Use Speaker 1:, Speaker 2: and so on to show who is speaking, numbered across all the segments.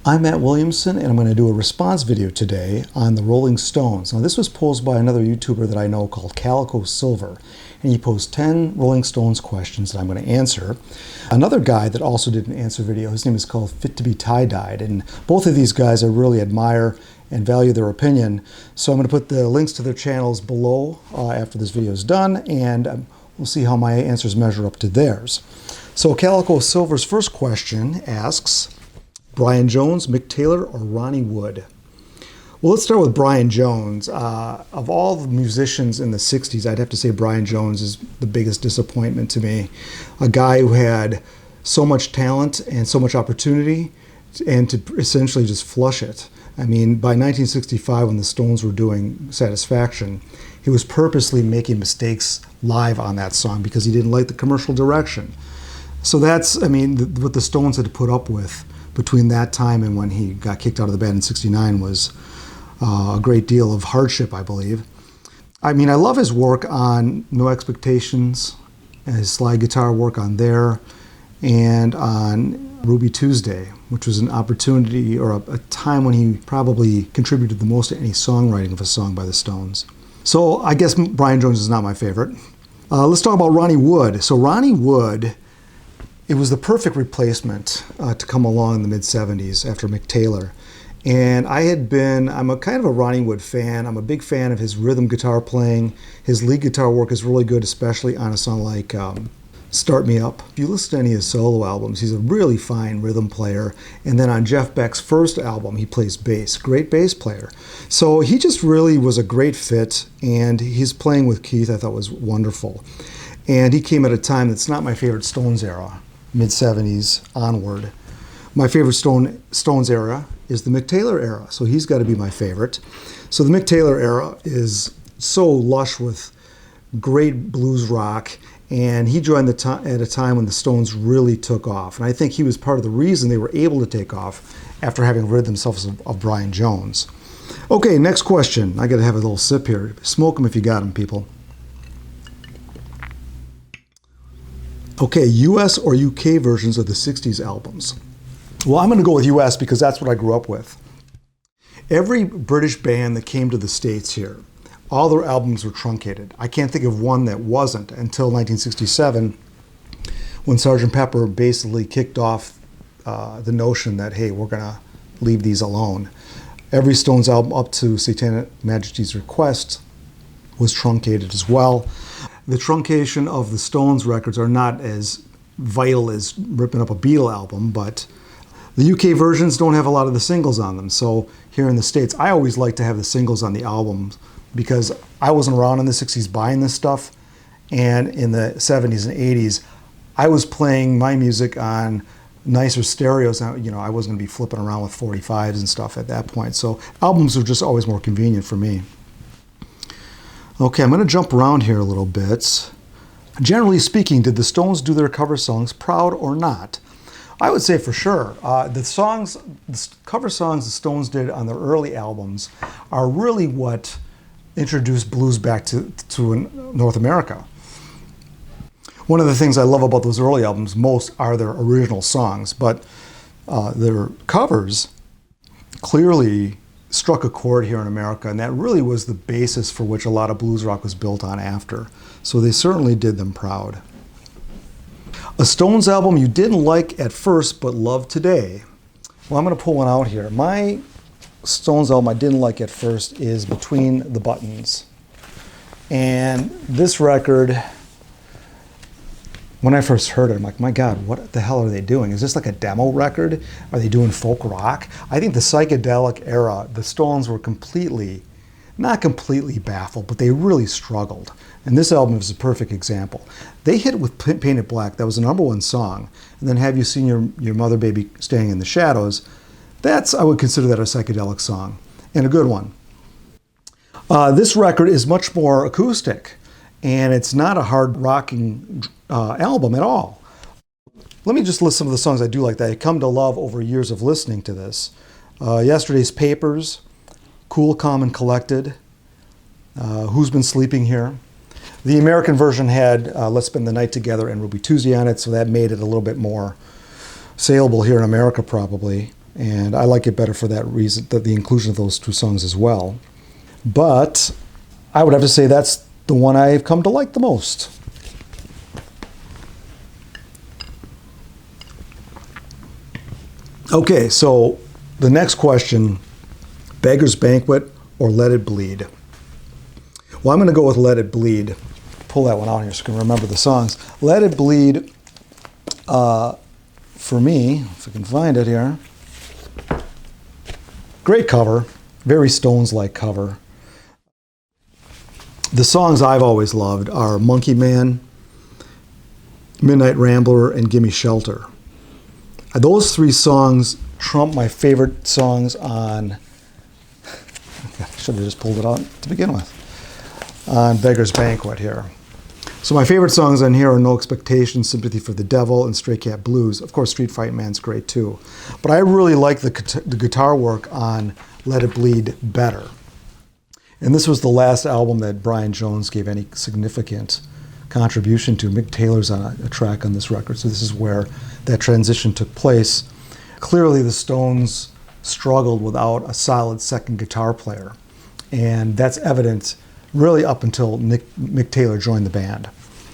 Speaker 1: I'm Matt Williamson, and I'm going to do a response video today on the Rolling Stones. Now, this was posed by another YouTuber that I know called Calico Silver, and he posed 10 Rolling Stones questions that I'm going to answer. Another guy that also did an answer video, his name is called Fit to be Tie-Dyed, and both of these guys I really admire and value their opinion. So I'm going to put the links to their channels below after this video is done, and we'll see how my answers measure up to theirs. So Calico Silver's first question asks, Brian Jones, Mick Taylor, or Ronnie Wood? Well, let's start with Brian Jones. Of all the musicians in the 60s, I'd have to say Brian Jones is the biggest disappointment to me. A guy who had so much talent and so much opportunity, and to essentially just flush it. I mean, by 1965, when the Stones were doing Satisfaction, he was purposely making mistakes live on that song because he didn't like the commercial direction. So that's, I mean, what the Stones had to put up with between that time and when he got kicked out of the band in '69 was a great deal of hardship, I believe. I mean, I love his work on No Expectations, and his slide guitar work on there, and on Ruby Tuesday, which was an opportunity or a time when he probably contributed the most to any songwriting of a song by the Stones. So I guess Brian Jones is not my favorite. Let's talk about Ronnie Wood. So Ronnie Wood, it was the perfect replacement to come along in the mid-'70s after Mick Taylor. And I'm a kind of a Ronnie Wood fan. I'm a big fan of his rhythm guitar playing. His lead guitar work is really good, especially on a song like Start Me Up. If you listen to any of his solo albums, he's a really fine rhythm player. And then on Jeff Beck's first album, he plays bass. Great bass player. So he just really was a great fit, and his playing with Keith I thought was wonderful. And he came at a time that's not my favorite Stones era, mid-'70s onward. My favorite Stones era is the Mick Taylor era, so he's got to be my favorite. So the Mick Taylor era is so lush with great blues rock, and he joined at a time when the Stones really took off. And I think he was part of the reason they were able to take off after having rid themselves of Brian Jones. Okay, next question. I got to have a little sip here. Smoke them if you got them, people. Okay, US or UK versions of the 60s albums? Well, I'm going to go with US because that's what I grew up with. Every British band that came to the States here, all their albums were truncated. I can't think of one that wasn't until 1967, when Sgt. Pepper basically kicked off the notion that, hey, we're going to leave these alone. Every Stones album up to Satanic Majesty's Request was truncated as well. The truncation of the Stones records are not as vital as ripping up a Beatles album, but the UK versions don't have a lot of the singles on them. So here in the States, I always like to have the singles on the albums because I wasn't around in the 60s buying this stuff. And in the 70s and 80s, I was playing my music on nicer stereos. You know, I wasn't going to be flipping around with 45s and stuff at that point. So albums were just always more convenient for me. Okay, I'm going to jump around here a little bit. Generally speaking, did the Stones do their cover songs proud or not? I would say for sure. The cover songs the Stones did on their early albums are really what introduced blues back to North America. One of the things I love about those early albums most are their original songs, but their covers clearly struck a chord here in America, and that really was the basis for which a lot of blues rock was built on after. So they certainly did them proud. A Stones album you didn't like at first but love today. Well, I'm going to pull one out here. My Stones album I didn't like at first is Between the Buttons. And this record, when I first heard it, I'm like, my God, what the hell are they doing? Is this like a demo record? Are they doing folk rock? I think the psychedelic era, the Stones were not completely baffled, but they really struggled. And this album is a perfect example. They hit it with Painted Black. That was the #1 song. And then Have You Seen Your Mother Baby Standing in the Shadows? I would consider that a psychedelic song, and a good one. This record is much more acoustic, and it's not a hard rocking album at all. Let me just list some of the songs I do like that I come to love over years of listening to this. Yesterday's Papers, Cool, Calm, and Collected, Who's Been Sleeping Here. The American version had Let's Spend the Night Together and Ruby Tuesday on it, so that made it a little bit more saleable here in America probably. And I like it better for that reason, that the inclusion of those two songs as well. But I would have to say that's the one I've come to like the most. Okay, so the next question, Beggars, Banquet, or Let It Bleed? Well, I'm going to go with Let It Bleed. Pull that one out here so I can remember the songs. Let It Bleed, for me, if I can find it here, great cover, very Stones-like cover. The songs I've always loved are Monkey Man, Midnight Rambler, and Gimme Shelter. Those three songs trump my favorite songs on, I should have just pulled it out to begin with, on Beggars Banquet here. So my favorite songs on here are No Expectations, Sympathy for the Devil, and Stray Cat Blues. Of course, Street Fight Man's great too. But I really like the guitar work on Let It Bleed better. And this was the last album that Brian Jones gave any significant contribution to. Mick Taylor's on a track on this record, so this is where that transition took place. Clearly the Stones struggled without a solid second guitar player, and that's evident really up until Mick Taylor joined the band.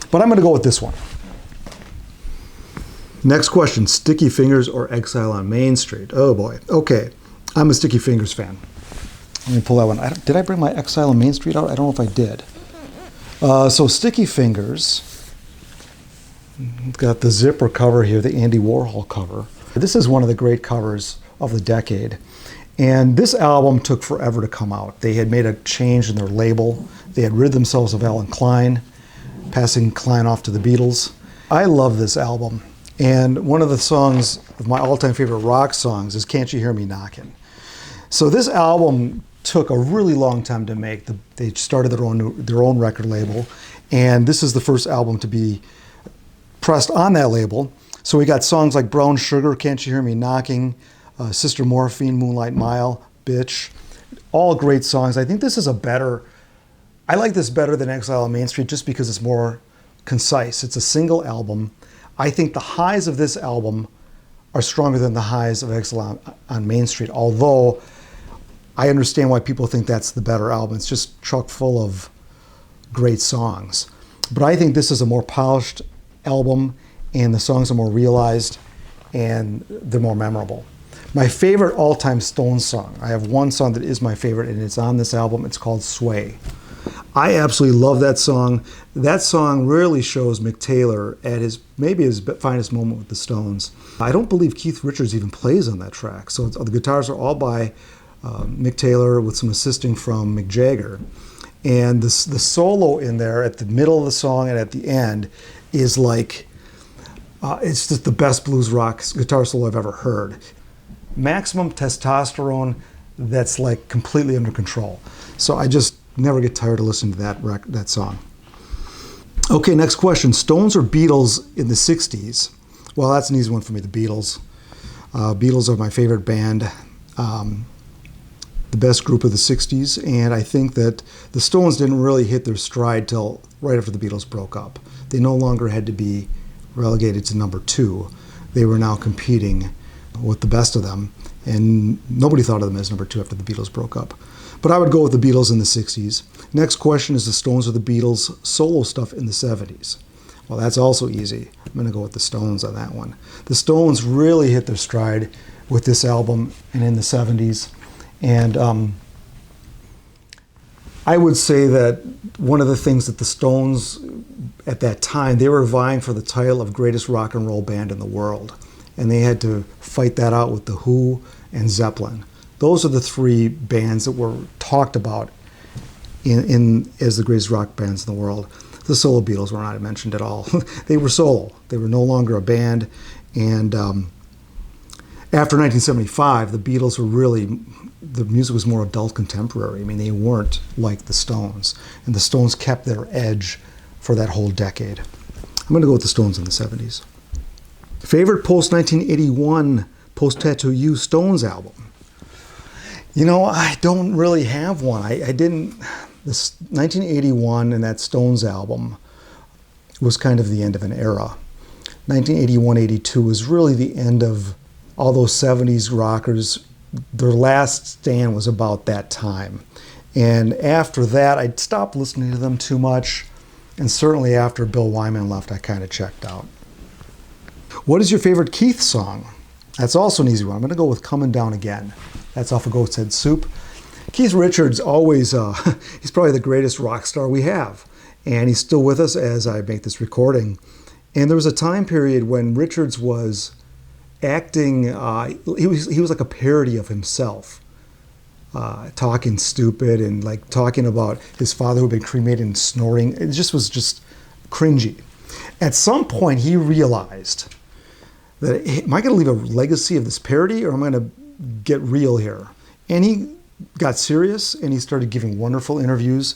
Speaker 1: But I'm going to go with this one. Next question, Sticky Fingers or Exile on Main Street? Oh boy. Okay, I'm a Sticky Fingers fan. Let me pull that one. Did I bring my Exile on Main Street out? I don't know if I did. So Sticky Fingers, got the zipper cover here, the Andy Warhol cover. This is one of the great covers of the decade. And this album took forever to come out. They had made a change in their label. They had rid themselves of Alan Klein, passing Klein off to the Beatles. I love this album. And one of the songs of my all-time favorite rock songs is Can't You Hear Me Knockin'? So this album took a really long time to make. They started their own record label. And this is the first album to be pressed on that label. So we got songs like Brown Sugar, Can't You Hear Me Knocking, Sister Morphine, Moonlight Mile, Bitch, all great songs. I think this is I like this better than Exile on Main Street just because it's more concise. It's a single album. I think the highs of this album are stronger than the highs of Exile on Main Street, although I understand why people think that's the better album. It's just chock full of great songs. But I think this is a more polished album, and the songs are more realized, and they're more memorable. My favorite all-time Stones song, I have one song that is my favorite, and it's on this album. It's called Sway. I absolutely love that song. That song really shows Mick Taylor at maybe his finest moment with the Stones. I don't believe Keith Richards even plays on that track. So the guitars are all by Mick Taylor with some assisting from Mick Jagger. And the solo in there at the middle of the song and at the end is like, it's just the best blues rock guitar solo I've ever heard. Maximum testosterone that's like completely under control. So I just never get tired of listening to that song. Okay, next question. Stones or Beatles in the 60s? Well, that's an easy one for me, the Beatles. Beatles are my favorite band, the best group of the 60s, and I think that the Stones didn't really hit their stride till right after the Beatles broke up. They no longer had to be relegated to number 2. They were now competing with the best of them, and nobody thought of them as number 2 after the Beatles broke up. But I would go with the Beatles in the 60s. Next question is the Stones or the Beatles solo stuff in the 70s. Well, that's also easy. I'm going to go with the Stones on that one. The Stones really hit their stride with this album and in the 70s. And I would say that one of the things that the Stones, at that time, they were vying for the title of greatest rock and roll band in the world. And they had to fight that out with The Who and Zeppelin. Those are the 3 bands that were talked about as the greatest rock bands in the world. The solo Beatles were not mentioned at all. They were solo. They were no longer a band. And after 1975, the Beatles were really, the music was more adult contemporary. I mean, they weren't like the Stones. And the Stones kept their edge for that whole decade. I'm going to go with the Stones in the 70s. Favorite post-1981 post-TattooYou Stones album? You know, I don't really have one. I didn't. This 1981 and that Stones album was kind of the end of an era. 1981-82 was really the end of all those 70s rockers, their last stand was about that time. And after that, I stopped listening to them too much. And certainly after Bill Wyman left, I kind of checked out. What is your favorite Keith song? That's also an easy one. I'm going to go with Coming Down Again. That's off of Goat's Head Soup. Keith Richards always, he's probably the greatest rock star we have. And he's still with us as I make this recording. And there was a time period when Richards was acting, he was like a parody of himself. Talking stupid and like talking about his father who had been cremated and snoring. It just was just cringy. At some point he realized that, am I going to leave a legacy of this parody or am I going to get real here? And he got serious and he started giving wonderful interviews.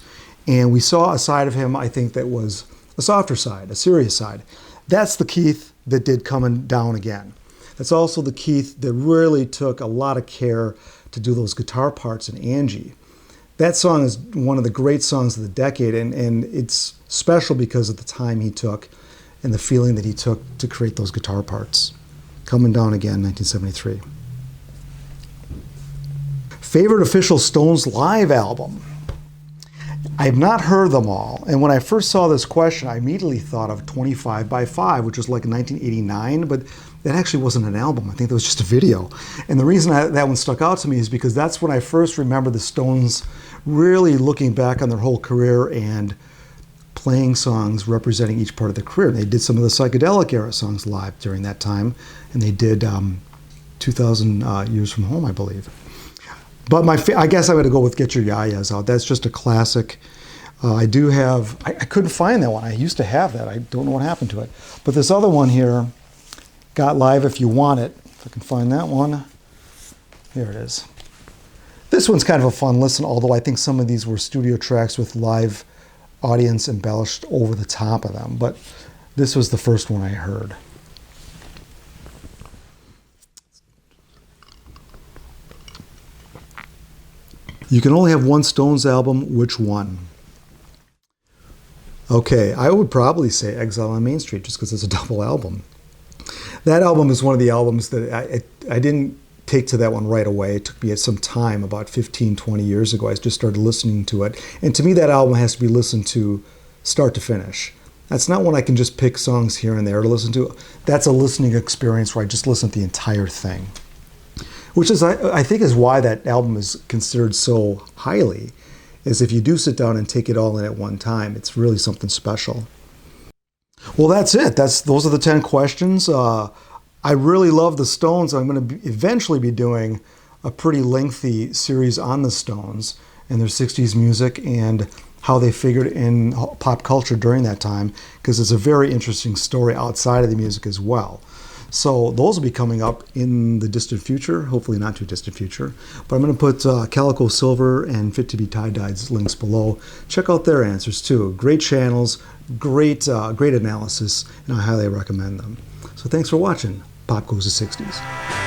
Speaker 1: And we saw a side of him, I think, that was a softer side, a serious side. That's the Keith that did Coming Down Again. That's also the Keith that really took a lot of care to do those guitar parts in Angie. That song is one of the great songs of the decade, and it's special because of the time he took and the feeling that he took to create those guitar parts. Coming Down Again, 1973. Favorite official Stones live album? I have not heard them all, and when I first saw this question, I immediately thought of 25 by 5, which was like 1989, but that actually wasn't an album. I think that was just a video. And the reason that one stuck out to me is because that's when I first remember the Stones really looking back on their whole career and playing songs representing each part of their career. They did some of the psychedelic era songs live during that time, and they did 2,000 Years from Home, I believe. But I guess I'm going to go with Get Your Ya-Ya's Out. That's just a classic. I do have, I couldn't find that one. I used to have that. I don't know what happened to it. But this other one here, Got Live If You Want It. If I can find that one. Here it is. This one's kind of a fun listen, although I think some of these were studio tracks with live audience embellished over the top of them. But this was the first one I heard. You can only have one Stones album. Which one? Okay, I would probably say Exile on Main Street, just because it's a double album. That album is one of the albums that I didn't take to that one right away. It took me some time, about 15, 20 years ago. I just started listening to it. And to me, that album has to be listened to start to finish. That's not one I can just pick songs here and there to listen to. That's a listening experience where I just listen to the entire thing. Which is, I think, is why that album is considered so highly, is if you do sit down and take it all in at one time, it's really something special. Well, that's it. Those are the 10 questions. I really love the Stones. I'm going to eventually be doing a pretty lengthy series on the Stones and their 60s music and how they figured in pop culture during that time, because it's a very interesting story outside of the music as well. So those will be coming up in the distant future, hopefully not too distant future. But I'm going to put Calico Silver and Fit to be Tie-Dyed's links below. Check out their answers too. Great channels, great analysis, and I highly recommend them. So thanks for watching. Pop Goes the 60s.